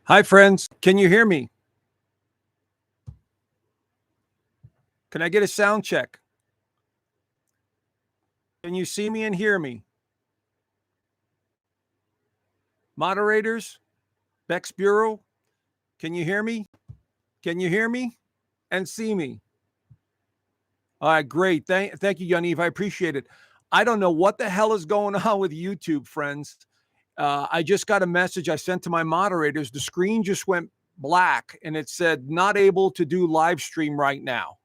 Hi, friends. Can you hear me? Can I get a sound check? Can you see me and hear me? Moderators, Bex Bureau, can you hear me? Can you hear me and see me? All right, great. Thank you, Yaniv. I appreciate it. I don't know what the hell is going on with YouTube, friends. I just got a message I sent to my moderators. The screen just went black and it said not able to do live stream right now.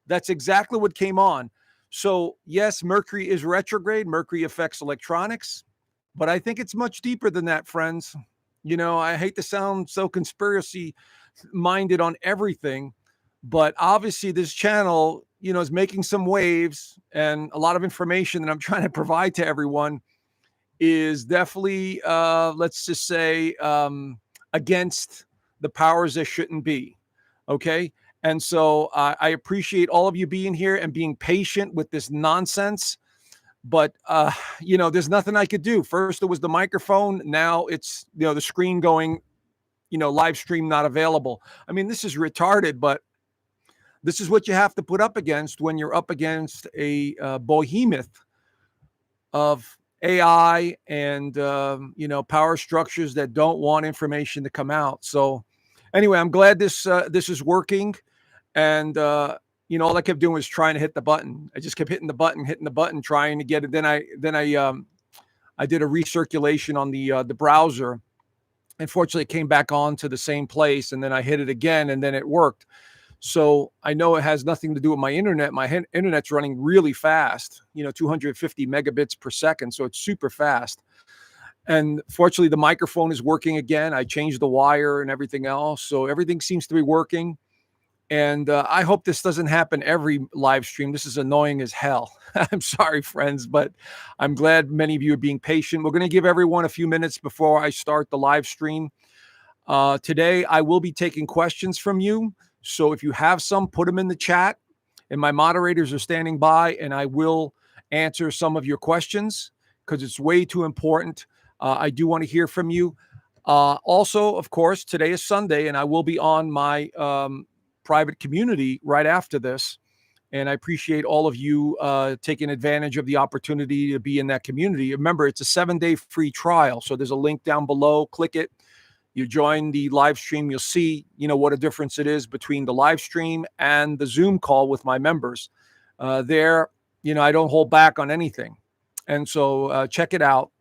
That's exactly what came on. So, yes, Mercury is retrograde. Mercury affects electronics, but I think it's much deeper than that, friends. You know, I hate to sound so conspiracy minded on everything, but obviously this channel, is making some waves, and a lot of information that I'm trying to provide to everyone is definitely, let's just say, against the powers that shouldn't be. Okay. And so I appreciate all of you being here and being patient with this nonsense. But, there's nothing I could do. First, it was the microphone. Now it's, the screen going, live stream not available. I mean, this is retarded, but this is what you have to put up against when you're up against a behemoth of AI and, power structures that don't want information to come out. So anyway, I'm glad this is working. And, all I kept doing was trying to hit the button. I just kept hitting the button, trying to get it. Then I did a recirculation on the browser. Unfortunately, it came back on to the same place, and then I hit it again, and then it worked. So I know it has nothing to do with my internet. My internet's running really fast, 250 megabits per second. So it's super fast. And fortunately, the microphone is working again. I changed the wire and everything else. So everything seems to be working. And I hope this doesn't happen every live stream. This is annoying as hell. I'm sorry, friends, but I'm glad many of you are being patient. We're going to give everyone a few minutes before I start the live stream. Today, I will be taking questions from you. So if you have some, put them in the chat. And my moderators are standing by, and I will answer some of your questions because it's way too important. I do want to hear from you. Also, of course, today is Sunday, and I will be on my private community right after this. And I appreciate all of you taking advantage of the opportunity to be in that community. Remember, it's a 7-day free trial. So there's a link down below. Click it. You join the live stream. You'll see, what a difference it is between the live stream and the Zoom call with my members. There, I don't hold back on anything. And so check it out.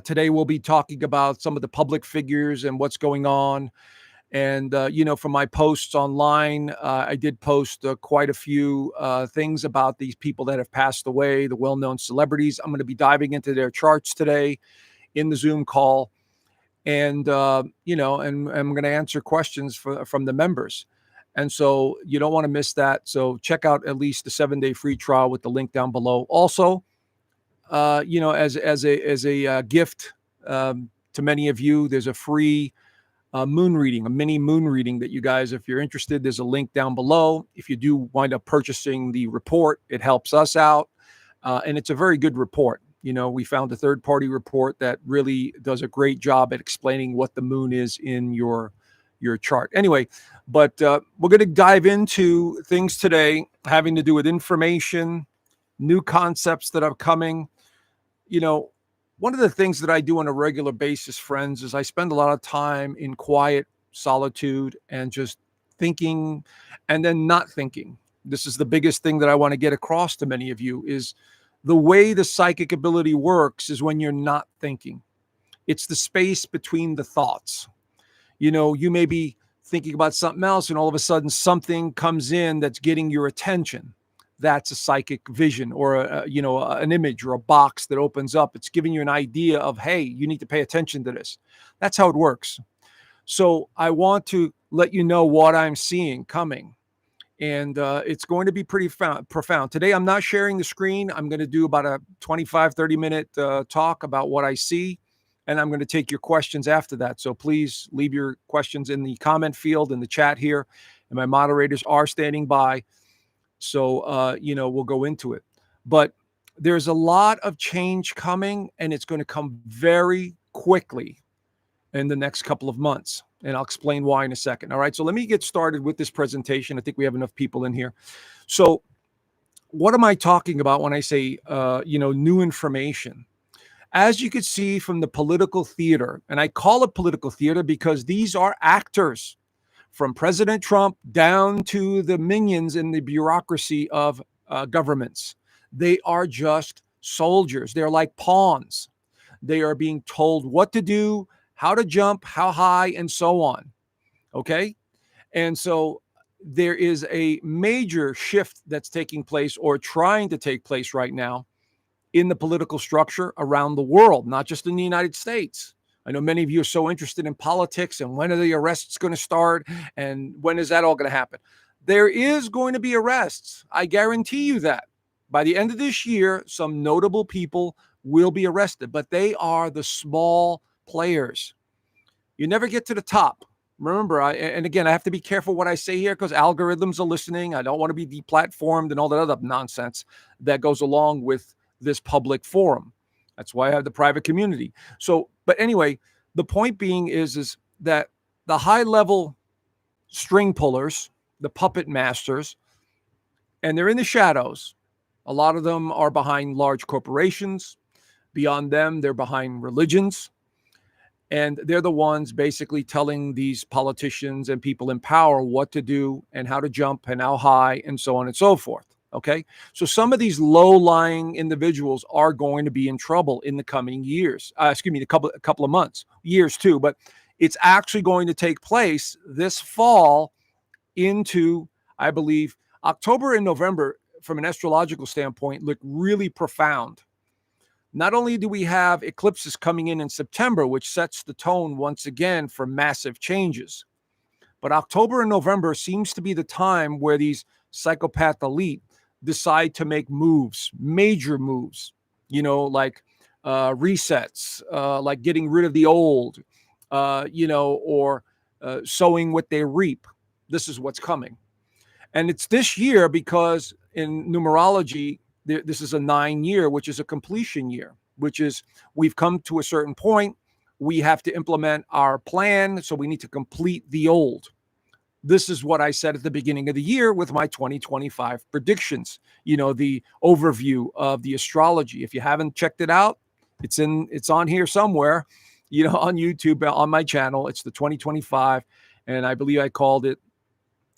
Today, we'll be talking about some of the public figures and what's going on. And, from my posts online, I did post quite a few things about these people that have passed away, the well-known celebrities. I'm going to be diving into their charts today in the Zoom call. And, and I'm going to answer questions from the members. And so you don't want to miss that. So check out at least the 7-day free trial with the link down below. Also, as a gift to many of you, there's a free moon reading, a mini moon reading that you guys, if you're interested, there's a link down below. If you do wind up purchasing the report, it helps us out. And it's a very good report. We found a third-party report that really does a great job at explaining what the moon is in your chart. Anyway, but we're going to dive into things today having to do with information, new concepts that are coming. One of the things that I do on a regular basis, friends, is I spend a lot of time in quiet solitude and just thinking and then not thinking. This is the biggest thing that I want to get across to many of you is the way the psychic ability works is when you're not thinking. It's the space between the thoughts. You may be thinking about something else and all of a sudden something comes in that's getting your attention. That's a psychic vision or an image or a box that opens up. It's giving you an idea of, hey, you need to pay attention to this. That's how it works. So I want to let you know what I'm seeing coming. And it's going to be pretty profound. Today, I'm not sharing the screen. I'm going to do about a 25, 30-minute talk about what I see. And I'm going to take your questions after that. So please leave your questions in the comment field in the chat here. And my moderators are standing by. So, we'll go into it. But there's a lot of change coming, and it's going to come very quickly. in the next couple of months. And I'll explain why in a second. All right. So let me get started with this presentation. I think we have enough people in here. So what am I talking about when I say, new information? As you could see from the political theater, and I call it political theater because these are actors, from President Trump down to the minions in the bureaucracy of governments. They are just soldiers. They're like pawns. They are being told what to do, how to jump, how high, and so on. Okay. And so there is a major shift that's taking place or trying to take place right now in the political structure around the world, not just in the United States. I know many of you are so interested in politics and when are the arrests going to start and when is that all going to happen? There is going to be arrests. I guarantee you that. By the end of this year, some notable people will be arrested, but they are the small players. You never get to the top. Remember, and again, I have to be careful what I say here because algorithms are listening. I don't want to be deplatformed and all that other nonsense that goes along with this public forum. That's why I have the private community. So, but anyway, the point being is that the high level string pullers, the puppet masters, and they're in the shadows. A lot of them are behind large corporations. Beyond them, they're behind religions. And they're the ones basically telling these politicians and people in power what to do and how to jump and how high and so on and so forth. Okay. So some of these low-lying individuals are going to be in trouble in the coming years. A couple of months, years too. But it's actually going to take place this fall into, I believe, October and November from an astrological standpoint look really profound. Not only do we have eclipses coming in September, which sets the tone once again for massive changes, but October and November seems to be the time where these psychopath elite decide to make moves, major moves, like resets, like getting rid of the old, or sowing what they reap. This is what's coming. And it's this year because in numerology, this is a 9-year, which is a completion year, which is we've come to a certain point. We have to implement our plan. So we need to complete the old. This is what I said at the beginning of the year with my 2025 predictions, the overview of the astrology. If you haven't checked it out, it's on here somewhere, on YouTube, on my channel. It's the 2025. And I believe I called it,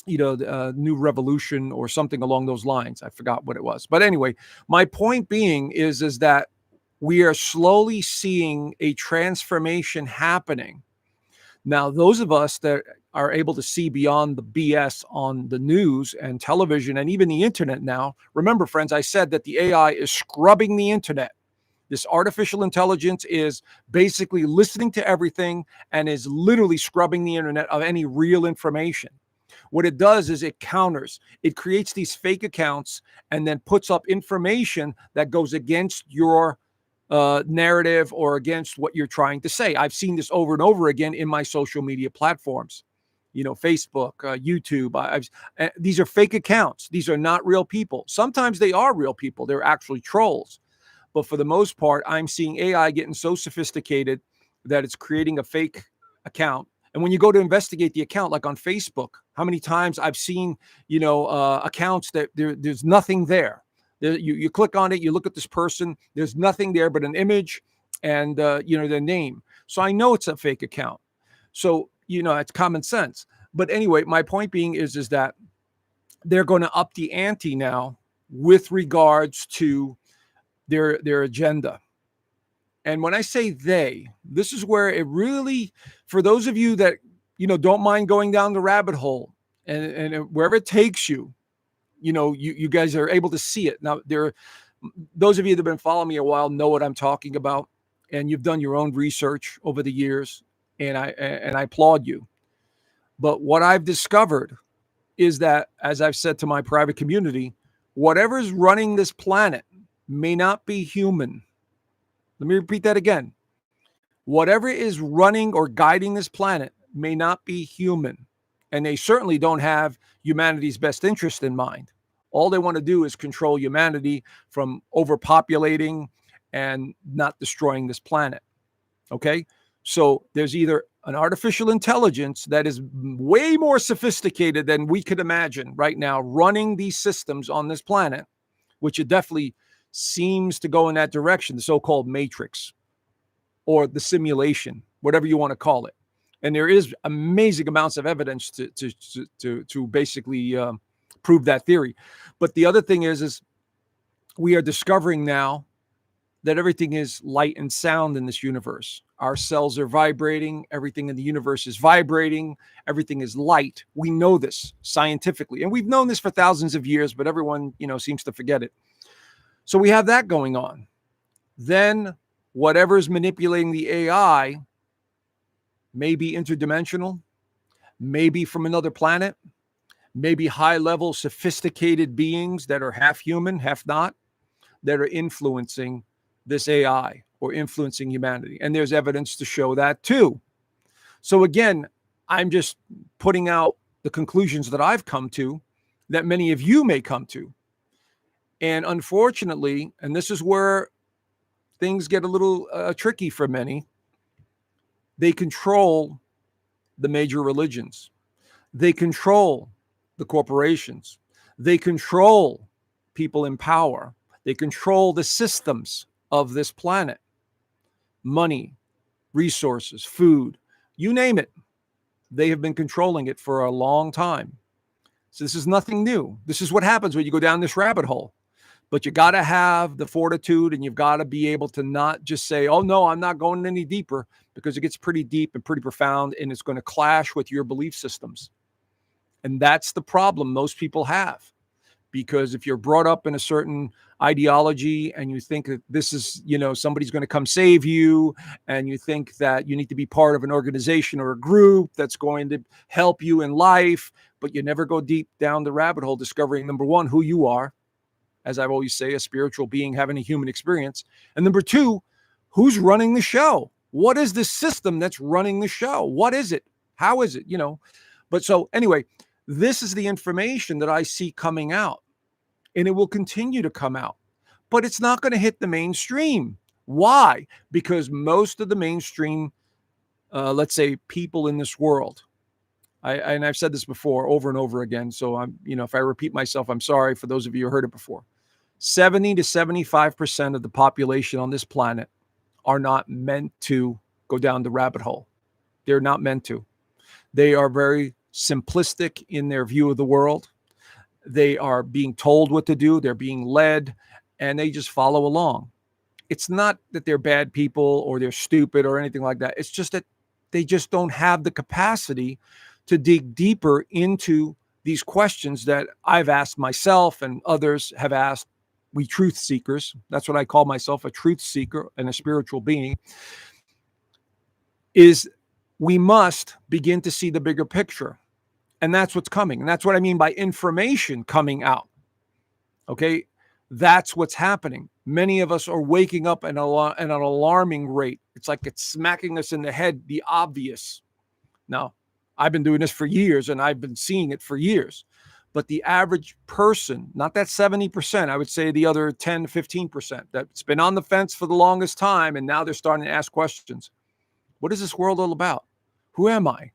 the new revolution or something along those lines. I forgot what it was. But anyway, my point being is that we are slowly seeing a transformation happening. Now, those of us that are able to see beyond the BS on the news and television and even the internet now, remember, friends, I said that the AI is scrubbing the internet. This artificial intelligence is basically listening to everything and is literally scrubbing the internet of any real information. What it does is it counters. It creates these fake accounts and then puts up information that goes against your narrative or against what you're trying to say. I've seen this over and over again in my social media platforms, Facebook, YouTube. These are fake accounts. These are not real people. Sometimes they are real people. They're actually trolls. But for the most part, I'm seeing AI getting so sophisticated that it's creating a fake account. And when you go to investigate the account, like on Facebook, how many times I've seen, accounts that there's nothing there. You click on it, you look at this person, there's nothing there but an image and, their name. So I know it's a fake account. So, it's common sense. But anyway, my point being is that they're going to up the ante now with regards to their agenda. And when I say this is where it really, for those of you that, don't mind going down the rabbit hole and wherever it takes you, you guys are able to see it. Now, those of you that have been following me a while know what I'm talking about, and you've done your own research over the years, and I applaud you. But what I've discovered is that, as I've said to my private community, whatever's running this planet may not be human. Let me repeat that again. Whatever is running or guiding this planet may not be human. And they certainly don't have humanity's best interest in mind. All they want to do is control humanity from overpopulating and not destroying this planet. Okay? So there's either an artificial intelligence that is way more sophisticated than we could imagine right now running these systems on this planet, which it definitely seems to go in that direction, the so-called matrix or the simulation, whatever you want to call it. And there is amazing amounts of evidence to basically prove that theory. But the other thing is we are discovering now that everything is light and sound in this universe. Our cells are vibrating. Everything in the universe is vibrating. Everything is light. We know this scientifically, and we've known this for thousands of years, but everyone, seems to forget it. So we have that going on. Then whatever is manipulating the AI may be interdimensional, maybe from another planet, maybe high-level sophisticated beings that are half human, half not, that are influencing this AI or influencing humanity. And there's evidence to show that too. So again, I'm just putting out the conclusions that I've come to that many of you may come to. And unfortunately, and this is where things get a little tricky for many, they control the major religions. They control the corporations. They control people in power. They control the systems of this planet. Money, resources, food, you name it. They have been controlling it for a long time. So this is nothing new. This is what happens when you go down this rabbit hole. But you got to have the fortitude, and you've got to be able to not just say, oh, no, I'm not going any deeper, because it gets pretty deep and pretty profound, and it's going to clash with your belief systems. And that's the problem most people have. Because if you're brought up in a certain ideology and you think that this is, somebody's going to come save you, and you think that you need to be part of an organization or a group that's going to help you in life, but you never go deep down the rabbit hole discovering, number one, who you are, as I've always say, a spiritual being having a human experience. And number two, who's running the show? What is the system that's running the show? What is it? How is it? But so anyway, this is the information that I see coming out, and it will continue to come out, but it's not going to hit the mainstream. Why? Because most of the mainstream, let's say, people in this world, and I've said this before over and over again, so I'm, if I repeat myself, I'm sorry for those of you who heard it before. 70 to 75% of the population on this planet are not meant to go down the rabbit hole. They're not meant to. They are very simplistic in their view of the world. They are being told what to do. They're being led, and they just follow along. It's not that they're bad people or they're stupid or anything like that. It's just that they just don't have the capacity to dig deeper into these questions that I've asked myself and others have asked. We truth seekers, that's what I call myself, a truth seeker and a spiritual being, is we must begin to see the bigger picture. And that's what's coming. And that's what I mean by information coming out. Okay? That's what's happening. Many of us are waking up at an alarming rate. It's like it's smacking us in the head, the obvious. Now, I've been doing this for years, and I've been seeing it for years. But the average person, not that 70%, I would say the other 10, 15% that's been on the fence for the longest time, and now they're starting to ask questions. What is this world all about? Who am I?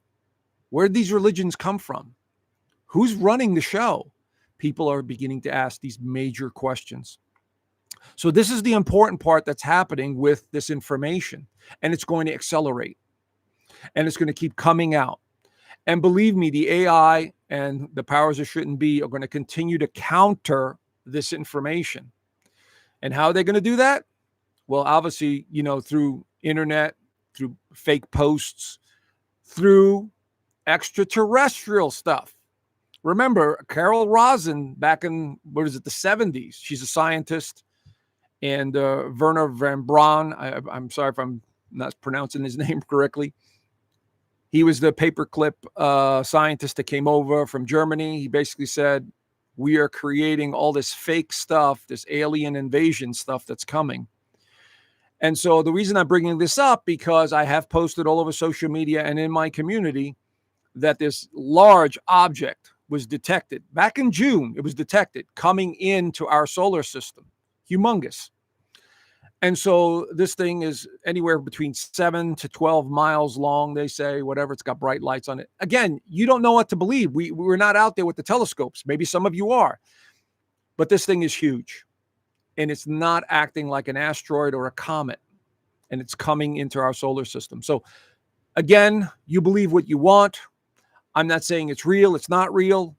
Where did these religions come from? Who's running the show? People are beginning to ask these major questions. So this is the important part that's happening with this information, and it's going to accelerate, and it's going to keep coming out. And believe me, the AI and the powers that shouldn't be are going to continue to counter this information. And how are they going to do that? Well, obviously, through internet, through fake posts, through extraterrestrial stuff. Remember, Carol Rosin back in, the 70s? She's a scientist. And Werner van Braun, I'm sorry if I'm not pronouncing his name correctly. He was the paperclip scientist that came over from Germany. He basically said, we are creating all this fake stuff, this alien invasion stuff that's coming. And so the reason I'm bringing this up, because I have posted all over social media and in my community that this large object was detected. Back in June, it was detected coming into our solar system. Humongous. And so this thing is anywhere between 7 to 12 miles long, they say, whatever. It's got bright lights on it. Again, you don't know what to believe. We're not out there with the telescopes. Maybe some of you are. But this thing is huge. And it's not acting like an asteroid or a comet. And it's coming into our solar system. So again, you believe what you want. I'm not saying it's real. It's not real.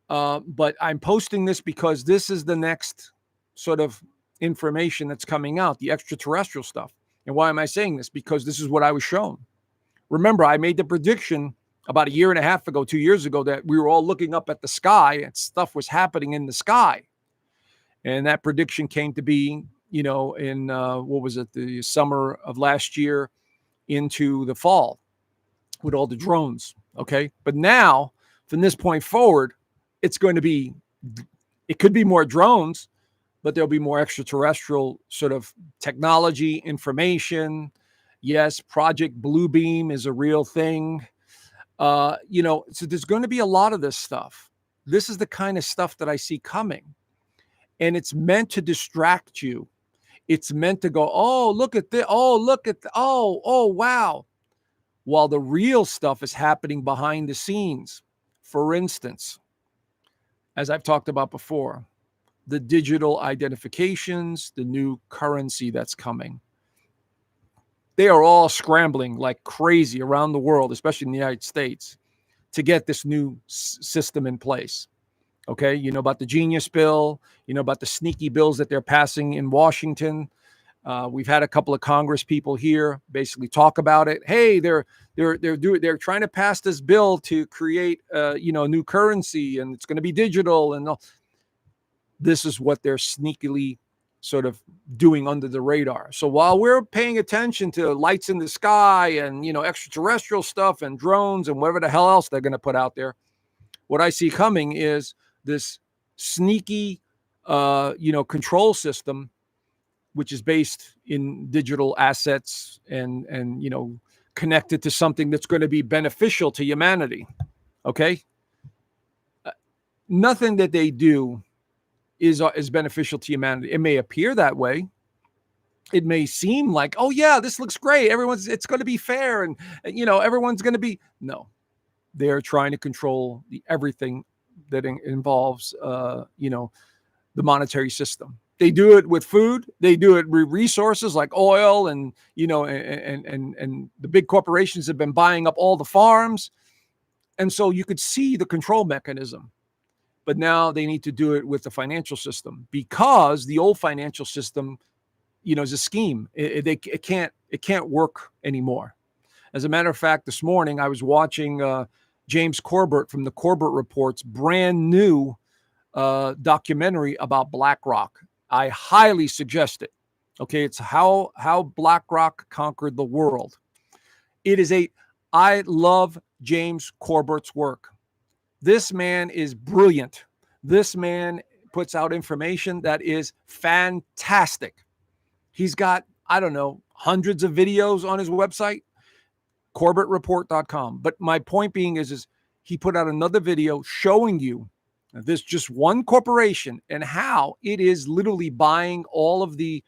But I'm posting this because this is the next sort of information that's coming out, the extraterrestrial stuff. And why am I saying this? Because this is what I was shown. Remember, I made the prediction about a year and a half ago, 2 years ago, that we were all looking up at the sky and stuff was happening in the sky. And that prediction came to be, in what was it, the summer of last year into the fall with all the drones. Okay. But now, from this point forward, it's going to be, it could be more drones, but there'll be more extraterrestrial sort of technology, information. Yes, Project Bluebeam is a real thing. So there's going to be a lot of this stuff. This is the kind of stuff that I see coming. And it's meant to distract you. It's meant to go, oh, look at this. Oh, look at, oh, wow. While the real stuff is happening behind the scenes. For instance, as I've talked about before, the digital identifications, the new currency that's coming. They are all scrambling like crazy around the world, especially in the United States, to get this new system in place. Okay, you know about the Genius Bill, you know about the sneaky bills that they're passing in Washington. We've had a couple of Congress people here basically talk about it. Hey, they're trying to pass this bill to create a new currency, and it's going to be digital, and all. This is what they're sneakily sort of doing under the radar. So while we're paying attention to lights in the sky and extraterrestrial stuff and drones and whatever the hell else they're going to put out there, what I see coming is this sneaky control system, which is based in digital assets and connected to something that's going to be beneficial to humanity. Okay, nothing that they do is beneficial to humanity. It may appear that way. It may seem like, oh yeah, this looks great. It's going to be fair, and everyone's going to be. No, they're trying to control everything that involves the monetary system. They do it with food. They do it with resources like oil, and and the big corporations have been buying up all the farms, and so you could see the control mechanism. But now they need to do it with the financial system, because the old financial system, is a scheme. It can't work anymore. As a matter of fact, this morning I was watching James Corbett from the Corbett Report's brand new documentary about BlackRock. I highly suggest it. Okay, it's how BlackRock conquered the world. I love James Corbett's work. This man is brilliant. This man puts out information that is fantastic. He's got, I don't know, hundreds of videos on his website, CorbettReport.com. But my point being is he put out another video showing you this just one corporation and how it is literally buying all of the,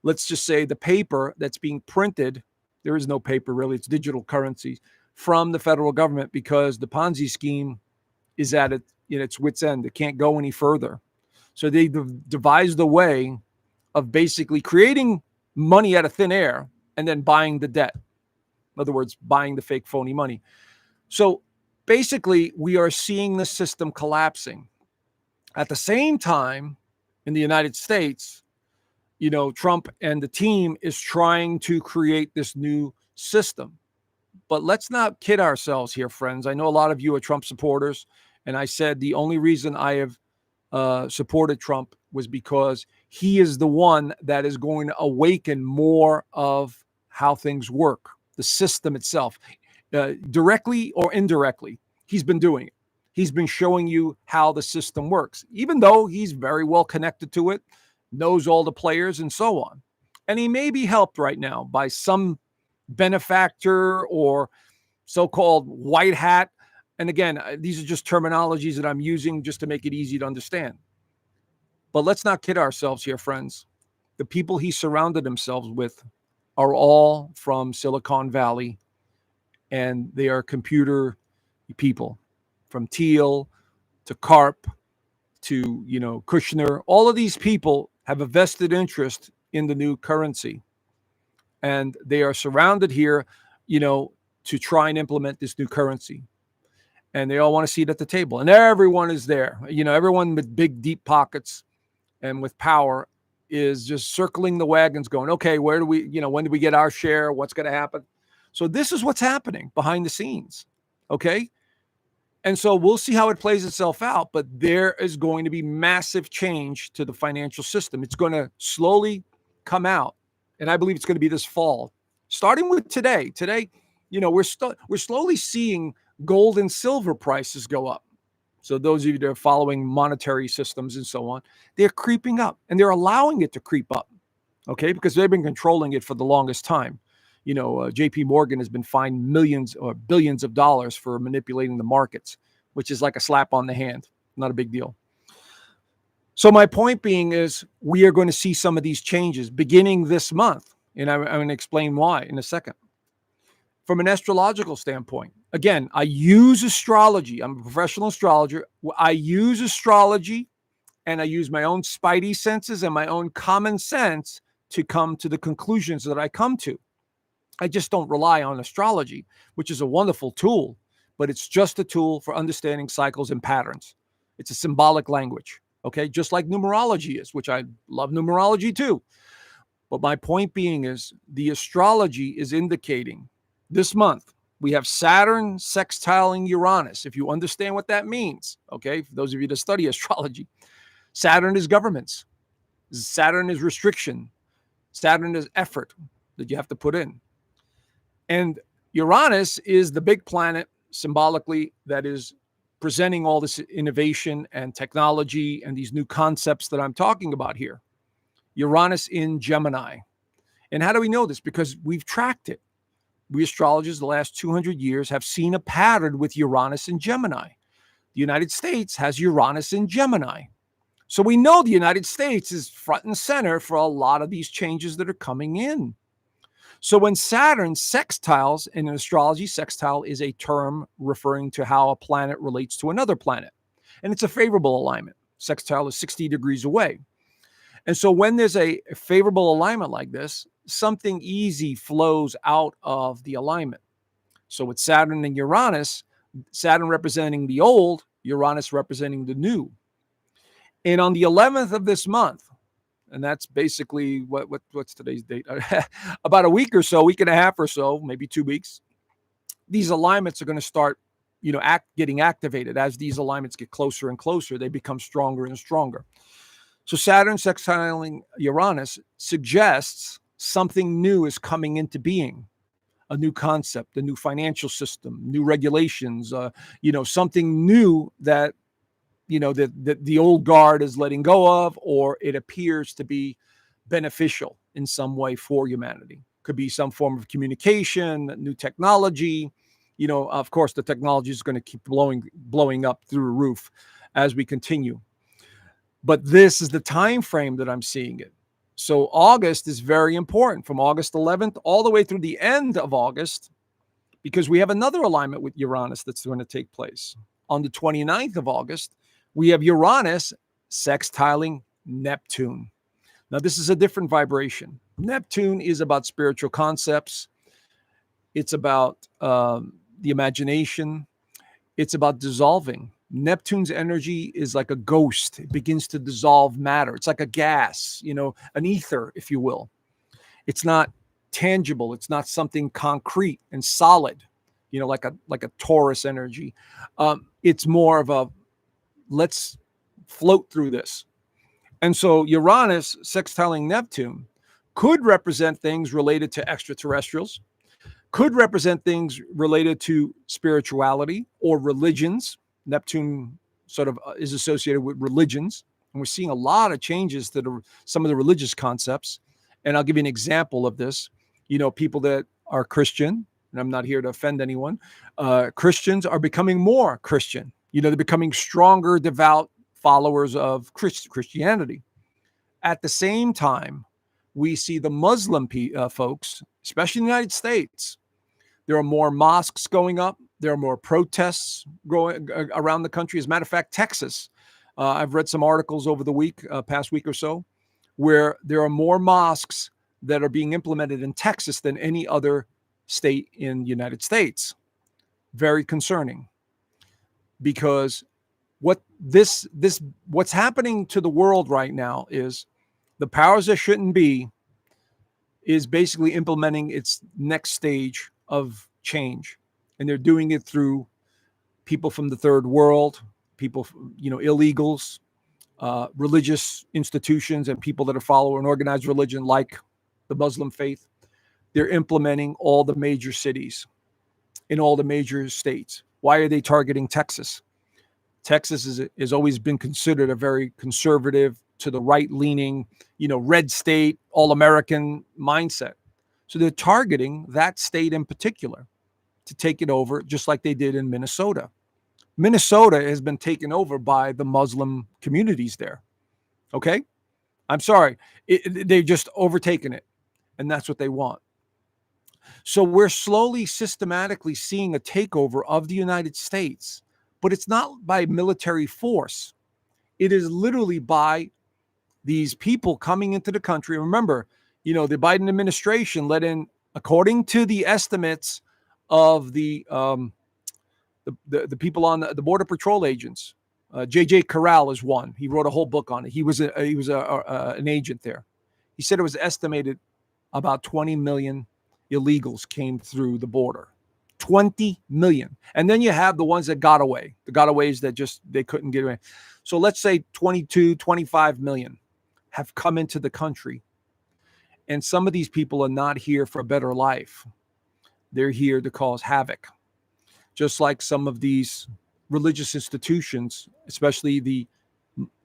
let's just say, the paper that's being printed. There is no paper really, it's digital currency from the federal government, because the Ponzi scheme is at its wit's end. It can't go any further. So they devised a way of basically creating money out of thin air and then buying the debt. In other words, buying the fake phony money. So basically, we are seeing the system collapsing. At the same time, in the United States, Trump and the team is trying to create this new system. But let's not kid ourselves here, friends. I know a lot of you are Trump supporters, and I said the only reason I have supported Trump was because he is the one that is going to awaken more of how things work, the system itself, directly or indirectly. He's been doing it. He's been showing you how the system works, even though he's very well connected to it, knows all the players and so on. And he may be helped right now by some benefactor or so-called white hat. And again, these are just terminologies that I'm using just to make it easy to understand. But let's not kid ourselves here, friends. The people he surrounded himself with are all from Silicon Valley, and they are computer people, from Thiel to Karp to, Kushner. All of these people have a vested interest in the new currency, and they are surrounded here, to try and implement this new currency. And they all want to see it at the table, and everyone is there. Everyone with big, deep pockets and with power is just circling the wagons going, okay, where do we, when do we get our share? What's going to happen? So this is what's happening behind the scenes. Okay. And so we'll see how it plays itself out, but there is going to be massive change to the financial system. It's going to slowly come out. And I believe it's going to be this fall, starting with today. Today, we're slowly seeing gold and silver prices go up. So those of you that are following monetary systems and so on, they're creeping up, and they're allowing it to creep up, okay? Because they've been controlling it for the longest time. JP Morgan has been fined millions or billions of dollars for manipulating the markets, which is like a slap on the hand. Not a big deal. So my point being is we are going to see some of these changes beginning this month, and I'm going to explain why in a second. From an astrological standpoint, again, I use astrology. I'm a professional astrologer. I use astrology, and I use my own spidey senses and my own common sense to come to the conclusions that I come to. I just don't rely on astrology, which is a wonderful tool, but it's just a tool for understanding cycles and patterns. It's a symbolic language, okay? Just like numerology is, which I love numerology too. But my point being is the astrology is indicating this month, we have Saturn sextiling Uranus, if you understand what that means, okay? For those of you that study astrology, Saturn is governments. Saturn is restriction. Saturn is effort that you have to put in. And Uranus is the big planet, symbolically, that is presenting all this innovation and technology and these new concepts that I'm talking about here. Uranus in Gemini. And how do we know this? Because we've tracked it. We astrologers the last 200 years have seen a pattern with Uranus in Gemini. The United States has Uranus in Gemini. So we know the United States is front and center for a lot of these changes that are coming in. So when Saturn sextiles, in astrology, sextile is a term referring to how a planet relates to another planet. And it's a favorable alignment. Sextile is 60 degrees away. And so when there's a favorable alignment like this, something easy flows out of the alignment. So with Saturn and Uranus, Saturn representing the old, Uranus representing the new. And on the 11th of this month, and that's basically what's today's date? About a week or so, week and a half or so, maybe 2 weeks, these alignments are going to start, getting activated. As these alignments get closer and closer, they become stronger and stronger. So Saturn sextiling Uranus suggests something new is coming into being, a new concept, a new financial system, new regulations, something new that, that the old guard is letting go of, or it appears to be beneficial in some way for humanity. Could be some form of communication, new technology. Of course, the technology is going to keep blowing up through the roof as we continue. But this is the time frame that I'm seeing it. So August is very important, from August 11th all the way through the end of August, because we have another alignment with Uranus that's going to take place. On the 29th of August, we have Uranus sextiling Neptune. Now, this is a different vibration. Neptune is about spiritual concepts. It's about the imagination. It's about dissolving. Neptune's energy is like a ghost. It begins to dissolve matter. It's like a gas, an ether, if you will. It's not tangible. It's not something concrete and solid, like a Taurus energy. It's more of a let's float through this. And so Uranus sextiling Neptune could represent things related to extraterrestrials, could represent things related to spirituality or religions. Neptune sort of is associated with religions. And we're seeing a lot of changes to some of the religious concepts. And I'll give you an example of this. People that are Christian, and I'm not here to offend anyone, Christians are becoming more Christian. They're becoming stronger, devout followers of Christianity. At the same time, we see the Muslim folks, especially in the United States. There are more mosques going up. There are more protests going around the country. As a matter of fact, Texas, I've read some articles over the past week or so, where there are more mosques that are being implemented in Texas than any other state in the United States. Very concerning, because what's happening to the world right now is the powers that shouldn't be is basically implementing its next stage of change. And they're doing it through people from the third world, people, illegals, religious institutions, and people that are following organized religion like the Muslim faith. They're implementing all the major cities in all the major states. Why are they targeting Texas? Texas has always been considered a very conservative, to the right-leaning, red state, all-American mindset. So they're targeting that state in particular to take it over, just like they did in Minnesota. Minnesota has been taken over by the Muslim communities there. Okay? I'm sorry. They've just overtaken it, and that's what they want. So we're slowly, systematically seeing a takeover of the United States, but it's not by military force. It is literally by these people coming into the country. Remember, the Biden administration let in, according to the estimates of the people on the Border Patrol agents. J.J. Corral is one. He wrote a whole book on it. He was an agent there. He said it was estimated about 20 million illegals came through the border. 20 million. And then you have the ones that got away, the gotaways that they couldn't get away. So let's say 22, 25 million have come into the country. And some of these people are not here for a better life. They're here to cause havoc. Just like some of these religious institutions, especially the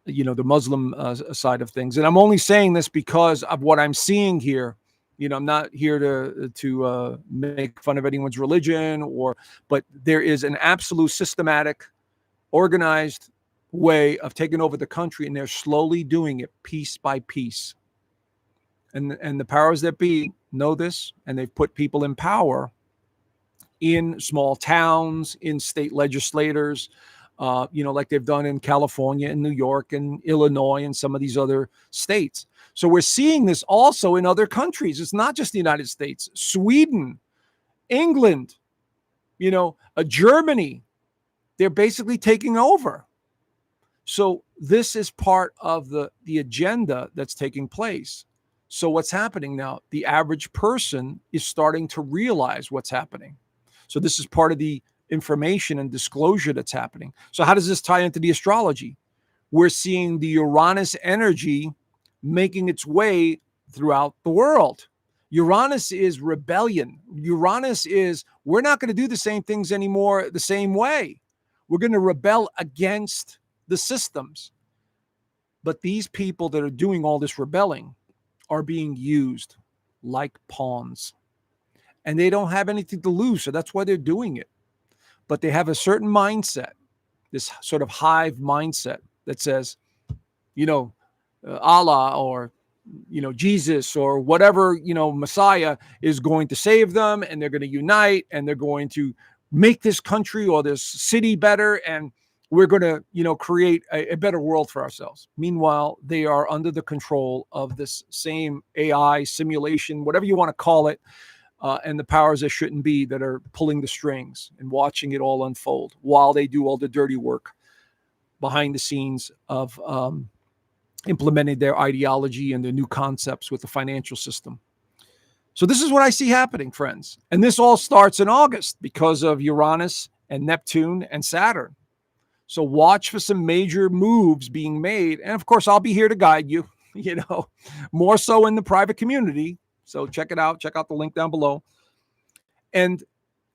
Muslim side of things. And I'm only saying this because of what I'm seeing here. I'm not here to make fun of anyone's religion, but there is an absolute systematic, organized way of taking over the country, and they're slowly doing it piece by piece. And the powers that be know this, and they've put people in power in small towns, in state legislators, like they've done in California and New York and Illinois and some of these other states. So we're seeing this also in other countries. It's not just the United States. Sweden, England, Germany, they're basically taking over. So this is part of the agenda that's taking place. So what's happening now? The average person is starting to realize what's happening. So this is part of the information and disclosure that's happening. So how does this tie into the astrology? We're seeing the Uranus energy making its way throughout the world. Uranus is rebellion. Uranus is, we're not going to do the same things anymore the same way. We're going to rebel against the systems. But these people that are doing all this rebelling are being used like pawns. And they don't have anything to lose, so that's why they're doing it. But they have a certain mindset, this sort of hive mindset that says, Allah or, Jesus or whatever, Messiah is going to save them, and they're going to unite, and they're going to make this country or this city better, and we're going to, create a better world for ourselves. Meanwhile, they are under the control of this same AI simulation, whatever you want to call it, and the powers that shouldn't be that are pulling the strings and watching it all unfold while they do all the dirty work behind the scenes of implementing their ideology and their new concepts with the financial system. So this is what I see happening, friends. And this all starts in August because of Uranus and Neptune and Saturn. So watch for some major moves being made. And of course, I'll be here to guide you, more so in the private community. So check it out. Check out the link down below. And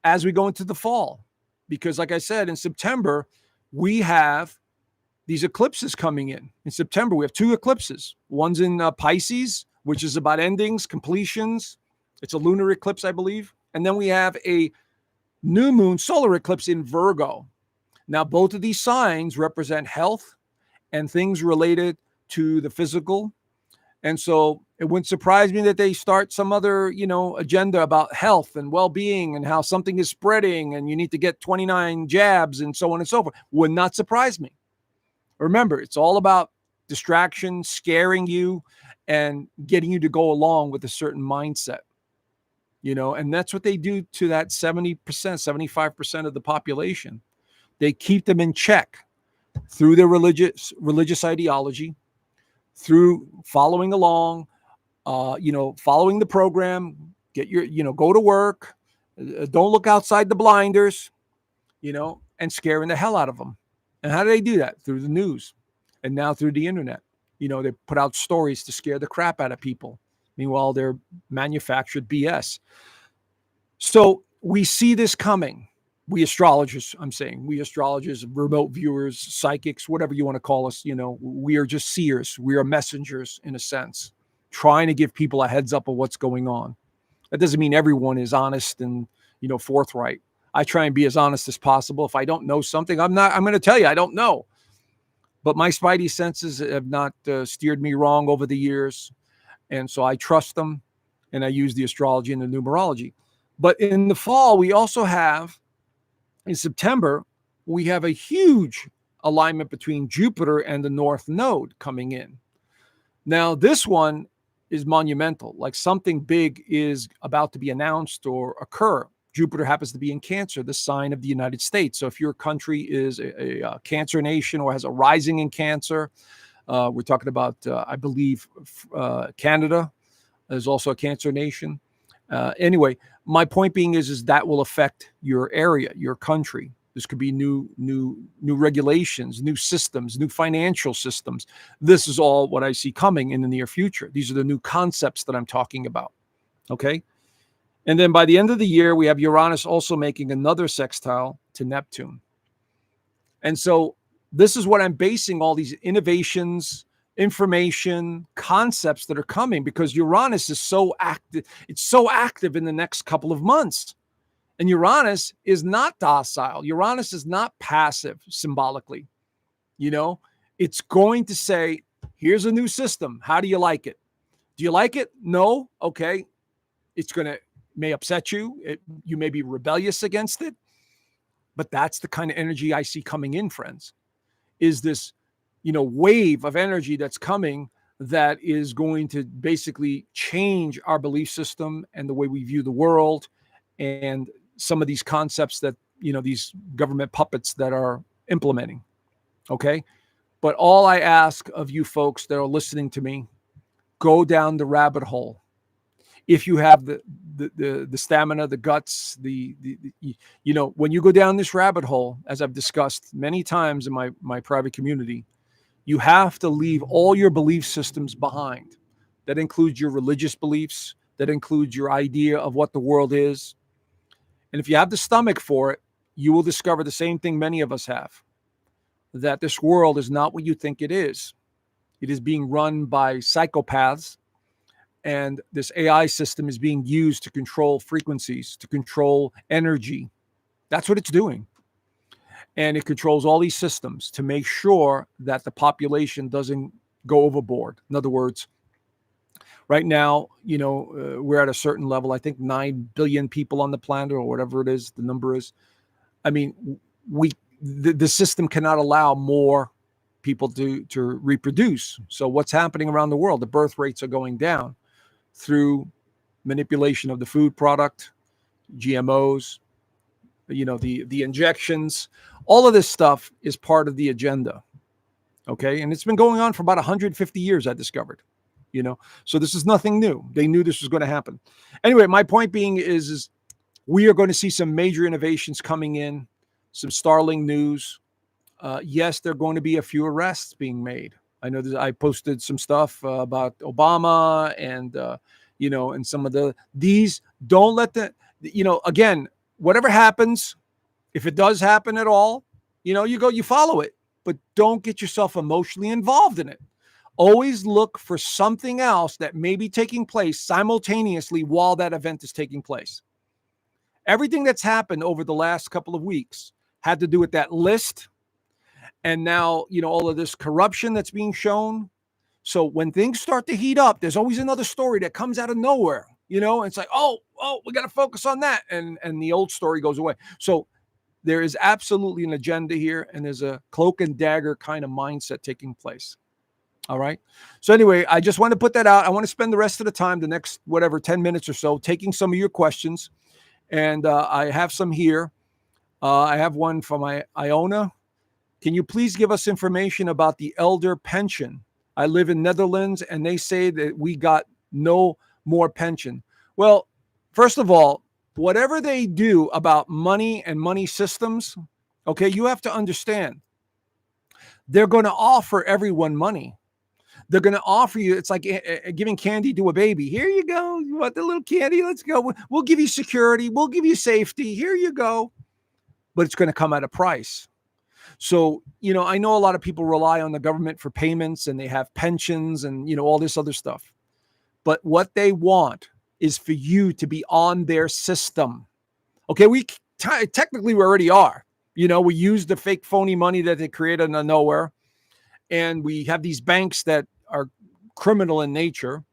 as we go into the fall, because like I said, in September, we have these eclipses coming in. In September, we have 2 eclipses. One's in Pisces, which is about endings, completions. It's a lunar eclipse, I believe. And then we have a new moon solar eclipse in Virgo. Now, both of these signs represent health and things related to the physical. And so It wouldn't surprise me that they start some other, agenda about health and well-being and how something is spreading and you need to get 29 jabs and so on and so forth. Would not surprise me. Remember, it's all about distraction, scaring you, and getting you to go along with a certain mindset. And that's what they do to that 70%, 75% of the population. They keep them in check through their religious ideology, through following along, following the program, go to work, don't look outside the blinders, and scaring the hell out of them. And how do they do that? Through the news and now through the internet. They put out stories to scare the crap out of people. Meanwhile, they're manufactured BS. So we see this coming. We astrologers, remote viewers, psychics, whatever you want to call us, we are just seers. We are messengers in a sense, trying to give people a heads up of what's going on. That doesn't mean everyone is honest and, forthright. I try and be as honest as possible. If I don't know something, I'm going to tell you I don't know. But my spidey senses have not steered me wrong over the years. And so I trust them, and I use the astrology and the numerology. But in the fall, we also have, in September, we have a huge alignment between Jupiter and the North Node coming in. Now, this one is monumental, like something big is about to be announced or occur. Jupiter happens to be in Cancer, the sign of the United States. So if your country is a Cancer nation or has a rising in Cancer, we're talking about, I believe, Canada is also a Cancer nation. Anyway, my point being is that will affect your area, your country. This could be new regulations, new systems, new financial systems. This is all what I see coming in the near future. These are the new concepts that I'm talking about. Okay. And then by the end of the year, we have Uranus also making another sextile to Neptune. And so this is what I'm basing all these innovations, information, concepts that are coming, because Uranus is so active. It's so active in the next couple of months. And Uranus is not docile. Uranus is not passive symbolically. It's going to say, here's a new system. How do you like it? Do you like it? No? Okay. It's may upset you. You may be rebellious against it. But that's the kind of energy I see coming in, friends, is this, wave of energy that's coming that is going to basically change our belief system and the way we view the world and some of these concepts that, these government puppets that are implementing. Okay. But all I ask of you folks that are listening to me, go down the rabbit hole. If you have the stamina, the guts, when you go down this rabbit hole, as I've discussed many times in my private community, you have to leave all your belief systems behind. That includes your religious beliefs. That includes your idea of what the world is. And if you have the stomach for it, you will discover the same thing many of us have, that this world is not what you think it is. It is being run by psychopaths. And this AI system is being used to control frequencies, to control energy. That's what it's doing. And it controls all these systems to make sure that the population doesn't go overboard. In other words, right now, we're at a certain level, I think 9 billion people on the planet or whatever it is, the number is. I mean, the system cannot allow more people to reproduce. So what's happening around the world? The birth rates are going down through manipulation of the food product, GMOs, the injections. All of this stuff is part of the agenda. Okay. And it's been going on for about 150 years, I discovered, so this is nothing new. They knew this was going to happen. Anyway, my point being is we are going to see some major innovations coming in, some startling news. Yes, there are going to be a few arrests being made. I know that I posted some stuff about Obama and, and some of these. Don't let again, whatever happens, if it does happen at all, you follow it, but don't get yourself emotionally involved in it. Always look for something else that may be taking place simultaneously while that event is taking place. Everything that's happened over the last couple of weeks had to do with that list. And now, all of this corruption that's being shown. So when things start to heat up, there's always another story that comes out of nowhere. It's like, oh, we got to focus on that, and the old story goes away. So there is absolutely an agenda here, and there's a cloak and dagger kind of mindset taking place. All right. So anyway, I just want to put that out. I want to spend the rest of the time, the next 10 minutes or so, taking some of your questions, and I have some here. I have one from Iona. Can you please give us information about the elder pension? I live in Netherlands, and they say that we got no more pension. Well, first of all, whatever they do about money and money systems, okay, you have to understand, they're going to offer everyone money. They're going to offer you, it's like giving candy to a baby. Here you go. You want the little candy? Let's go. We'll give you security. We'll give you safety. Here you go. But it's going to come at a price. So, I know a lot of people rely on the government for payments, and they have pensions and, all this other stuff. But what they want is for you to be on their system. Okay, technically we already are. We use the fake phony money that they created out of nowhere. And we have these banks that are criminal in nature.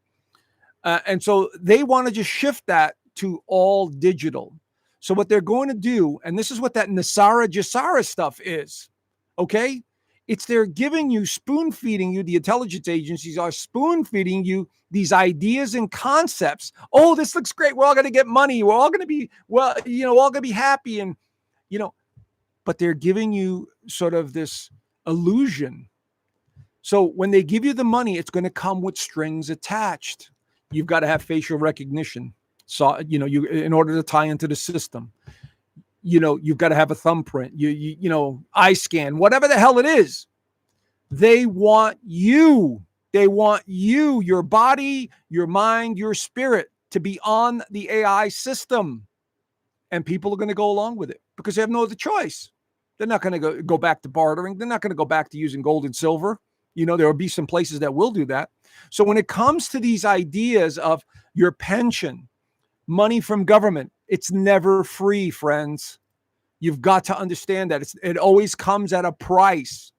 And so they want to just shift that to all digital. So what they're going to do, and this is what that Nasara Jasara stuff is, okay? It's they're giving you, spoon feeding you, the intelligence agencies are spoon feeding you these ideas and concepts. Oh, this looks great. We're all going to get money. We're all going to be, all going to be happy. And, but they're giving you sort of this illusion. So when they give you the money, it's going to come with strings attached. You've got to have facial recognition. So, you in order to tie into the system, you've got to have a thumbprint, eye scan, whatever the hell it is. They want you. They want you, your body, your mind, your spirit to be on the AI system. And people are going to go along with it because they have no other choice. They're not going to go back to bartering. They're not going to go back to using gold and silver. There will be some places that will do that. So when it comes to these ideas of your pension, money from government, it's never free, friends. You've got to understand that. It always comes at a price.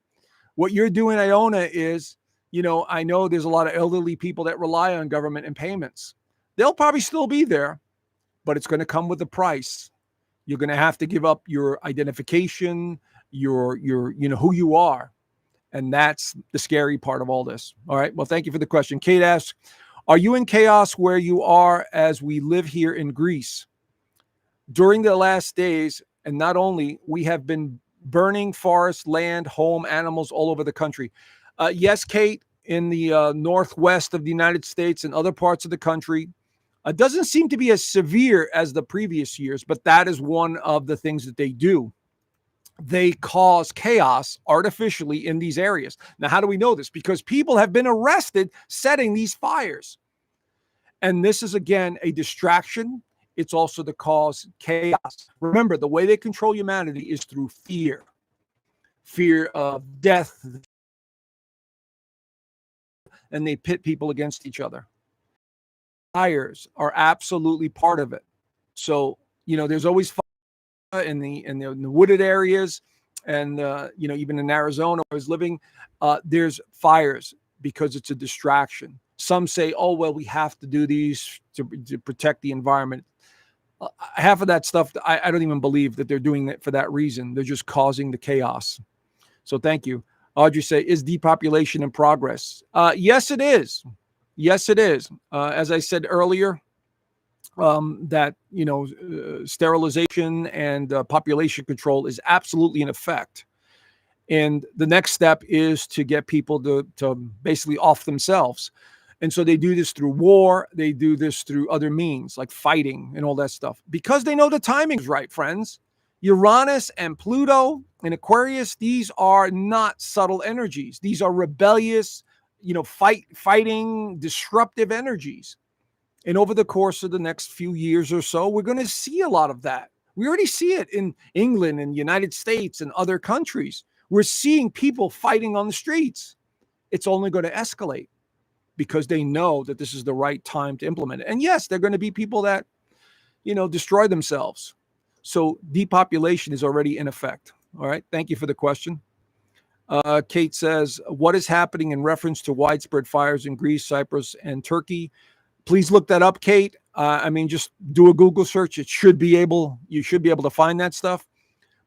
What you're doing, Iona, is, I know there's a lot of elderly people that rely on government and payments. They'll probably still be there, but it's going to come with a price. You're going to have to give up your identification, your who you are. And that's the scary part of all this. All right. Well, thank you for the question. Kate asks, are you in chaos where you are as we live here in Greece? During the last days, and not only, we have been burning forest, land, home, animals all over the country. Yes, Kate, in the northwest of the United States and other parts of the country, doesn't seem to be as severe as the previous years, but that is one of the things that they do. They cause chaos artificially in these areas. Now, how do we know this? Because people have been arrested setting these fires. And this is, again, a distraction. It's also to cause chaos. Remember, the way they control humanity is through fear. Fear of death. And they pit people against each other. Fires are absolutely part of it. So, there's always fire in the wooded areas, and even in Arizona where I was living, there's fires because it's a distraction. Some say, oh well, we have to do these to protect the environment. Half of that stuff, I don't even believe that they're doing it for that reason. They're just causing the chaos. So thank you. Audrey say, is depopulation in progress? Yes, it is. Yes, it is. As I said earlier, that sterilization and population control is absolutely in effect, and the next step is to get people to basically off themselves. And so they do this through war, they do this through other means like fighting and all that stuff, because they know the timing's right, friends. Uranus and Pluto and Aquarius, these are not subtle energies. These are rebellious, fighting, disruptive energies. And over the course of the next few years or so, we're going to see a lot of that. We already see it in England and United States and other countries. We're seeing people fighting on the streets. It's only going to escalate because they know that this is the right time to implement it. And yes, there are going to be people that, destroy themselves. So depopulation is already in effect. All right. Thank you for the question. Kate says, what is happening in reference to widespread fires in Greece, Cyprus, and Turkey? Please look that up, Kate. I mean, just do a Google search. You should be able to find that stuff.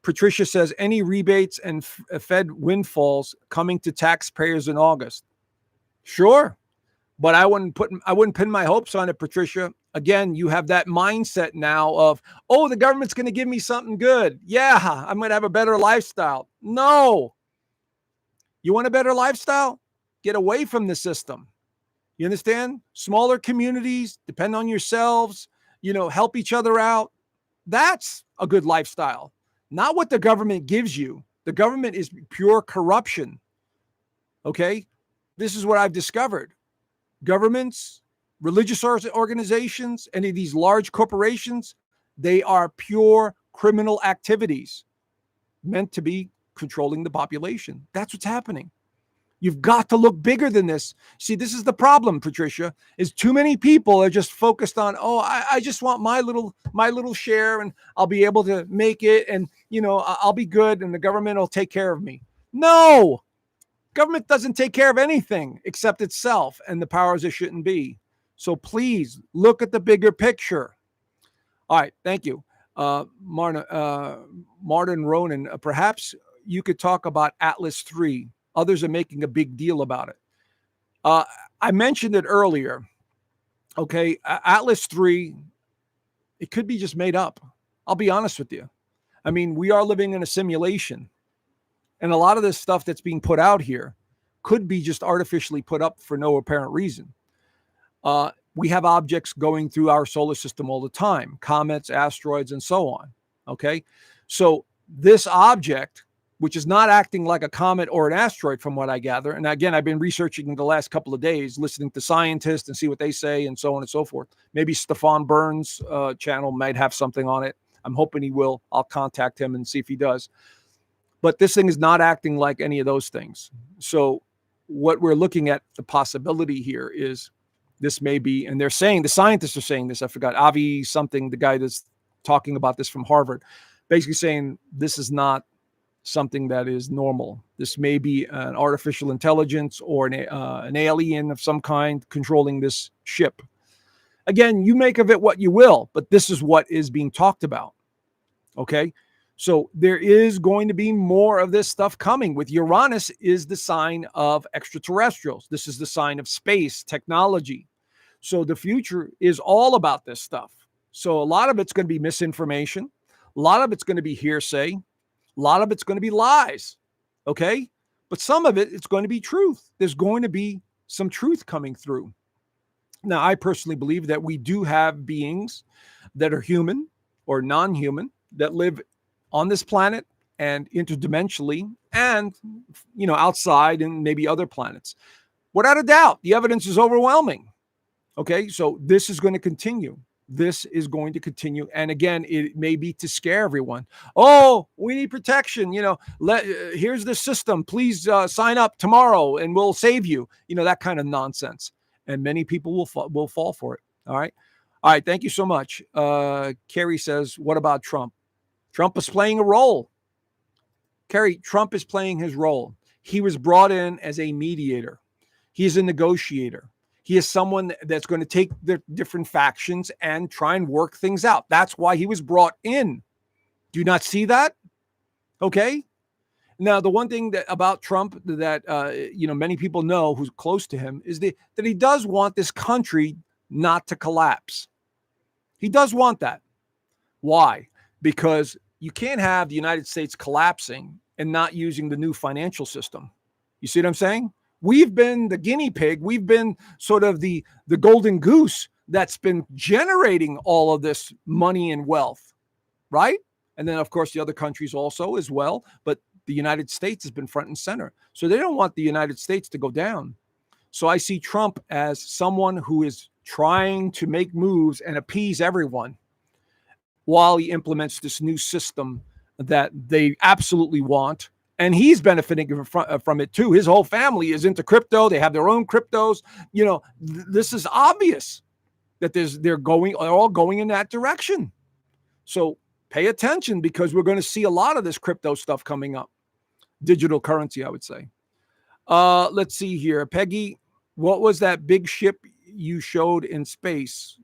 Patricia says, any rebates and Fed windfalls coming to taxpayers in August? Sure, but I wouldn't pin my hopes on it, Patricia. Again, you have that mindset now of, oh, the government's going to give me something good. Yeah, I'm going to have a better lifestyle. No. You want a better lifestyle? Get away from the system. You understand? Smaller communities, depend on yourselves, help each other out. That's a good lifestyle. Not what the government gives you. The government is pure corruption. Okay? This is what I've discovered. Governments, religious organizations, any of these large corporations, they are pure criminal activities meant to be controlling the population. That's what's happening. You've got to look bigger than this. See, this is the problem, Patricia, is too many people are just focused on, oh, I just want my little share and I'll be able to make it and, I'll be good and the government will take care of me. No, government doesn't take care of anything except itself and the powers it shouldn't be. So please look at the bigger picture. All right. Thank you. Martin Ronan, perhaps you could talk about Atlas 3. Others are making a big deal about it. I mentioned it earlier. Okay, Atlas 3, it could be just made up. I'll be honest with you. I mean, we are living in a simulation. And a lot of this stuff that's being put out here could be just artificially put up for no apparent reason. We have objects going through our solar system all the time, comets, asteroids, and so on. Okay, so this object, which is not acting like a comet or an asteroid from what I gather. And again, I've been researching the last couple of days, listening to scientists and see what they say and so on and so forth. Maybe Stefan Burns' channel might have something on it. I'm hoping he will. I'll contact him and see if he does. But this thing is not acting like any of those things. So what we're looking at, the possibility here is this may be, and they're saying, the scientists are saying this, I forgot, Avi something, the guy that's talking about this from Harvard, basically saying this is not something that is normal. This may be an artificial intelligence or an alien of some kind controlling this ship. Again, you make of it what you will, but this is what is being talked about. Okay, so there is going to be more of this stuff coming. With Uranus is the sign of extraterrestrials. This is the sign of space, technology. So the future is all about this stuff. So a lot of it's going to be misinformation. A lot of it's going to be hearsay. A lot of it's going to be lies, okay? But some of it's going to be truth. There's going to be some truth coming through. Now, I personally believe that we do have beings that are human or non-human that live on this planet and interdimensionally and, outside and maybe other planets. Without a doubt, the evidence is overwhelming, okay? So this is going to continue. This is going to continue. And again, it may be to scare everyone. Oh, we need protection. Here's the system. Please sign up tomorrow and we'll save you. That kind of nonsense. And many people will fall for it. All right. All right. Thank you so much. Carrie says, what about Trump? Trump is playing a role. Carrie, Trump is playing his role. He was brought in as a mediator. He is a negotiator. He is someone that's going to take the different factions and try and work things out. That's why he was brought in. Do you not see that? Okay. Now, the one thing about Trump that many people know who's close to him is that he does want this country not to collapse. He does want that. Why? Because you can't have the United States collapsing and not using the new financial system. You see what I'm saying? We've been the guinea pig. We've been sort of the golden goose that's been generating all of this money and wealth, right? And then, of course, the other countries also as well. But the United States has been front and center. So they don't want the United States to go down. So I see Trump as someone who is trying to make moves and appease everyone while he implements this new system that they absolutely want. And he's benefiting from it too. His whole family is into crypto. They have their own cryptos. This is obvious that they're all going in that direction. So pay attention because we're going to see a lot of this crypto stuff coming up. digital currency, I would say. Let's see here. Peggy, what was that big ship you showed in space?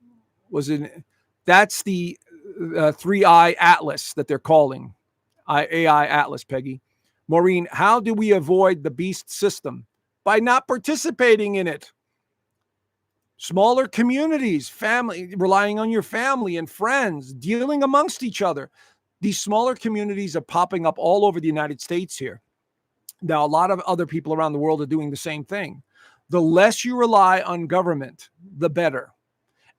That's the 3i Atlas that they're calling AI Atlas, Peggy. Maureen, how do we avoid the beast system? By not participating in it. Smaller communities, family, relying on your family and friends, dealing amongst each other. These smaller communities are popping up all over the United States here. Now, a lot of other people around the world are doing the same thing. The less you rely on government, the better.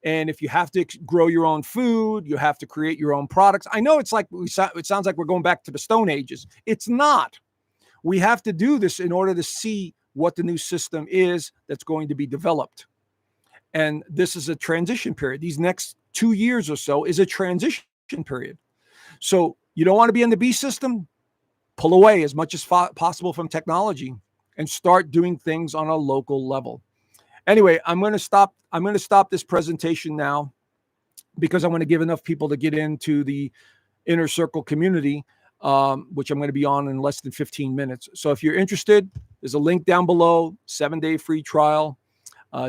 And if you have to grow your own food, you have to create your own products. I know it sounds like we're going back to the Stone Ages. It's not. We have to do this in order to see what the new system is that's going to be developed. And this is a transition period. These next 2 years or so is a transition period. So you don't want to be in the beast system? Pull away as much as possible from technology and start doing things on a local level. Anyway, I'm going to stop this presentation now because I want to give enough people to get into the inner circle community, which I'm going to be on in less than 15 minutes. So if you're interested, there's a link down below, 7-day free trial.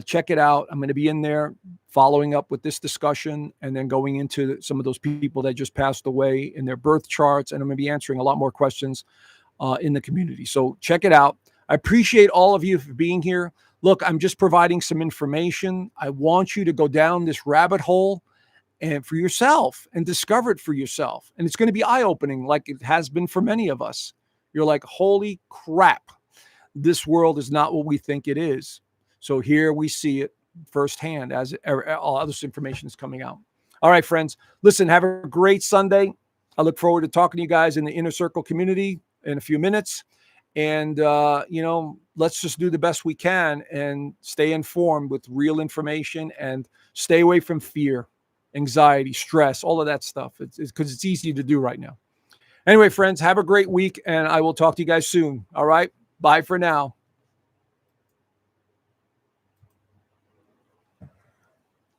Check it out. I'm going to be in there following up with this discussion and then going into some of those people that just passed away in their birth charts. And I'm going to be answering a lot more questions in the community. So check it out. I appreciate all of you for being here. Look, I'm just providing some information. I want you to go down this rabbit hole and for yourself and discover it for yourself. And it's going to be eye-opening like it has been for many of us. You're like, holy crap, this world is not what we think it is. So here we see it firsthand as all this information is coming out. All right, friends, listen, have a great Sunday. I look forward to talking to you guys in the Inner Circle community in a few minutes. And, let's just do the best we can and stay informed with real information and stay away from fear, anxiety, stress, all of that stuff. It's because it's easy to do right now. Anyway, friends, have a great week, and I will talk to you guys soon. All right, bye for now.